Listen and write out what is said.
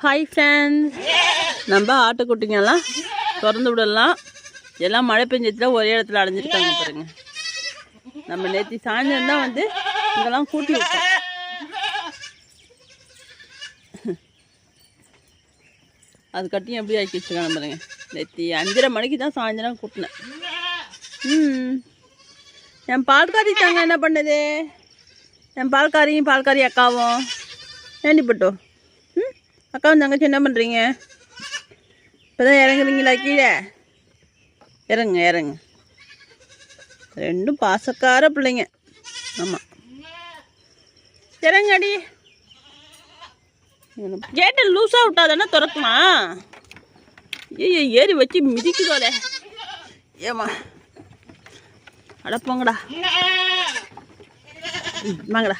Hi friends, நம்ம ஆட்டுக்குட்டிங்கெல்லாம் திறந்து விடலாம். எல்லாம் மழை பெஞ்சத்தில் ஒரே இடத்துல அடைஞ்சிருக்காங்க பாருங்க. நம்ம நேற்று சாயந்தரம் தான் வந்து இங்கெல்லாம் கூட்டி விட்டோம். அது கட்டியும் எப்படி ஆக்கி வச்சுருக்காங்க பாருங்க. நேற்று 5:30 மணிக்கு தான் சாயந்தரம் கூட்டினேன். என் பால்காரி தாங்க என்ன பண்ணுது, என் பால்காரி அக்காவும் வேண்டிப்பட்டோ. அக்காவும் தங்கச்சி என்ன பண்ணுறீங்க? இப்போ தான் இறங்குறீங்களா கீழே? இறங்க. ரெண்டும் பாசக்கார பிள்ளைங்க. ஆமாம், இறங்கடி. கேட்டை லூஸாக விட்டா தானே திறக்குமா? ஏறி வச்சு மிதிக்குதோலே. ஏமா அடப்போங்கடா, வாங்கடா.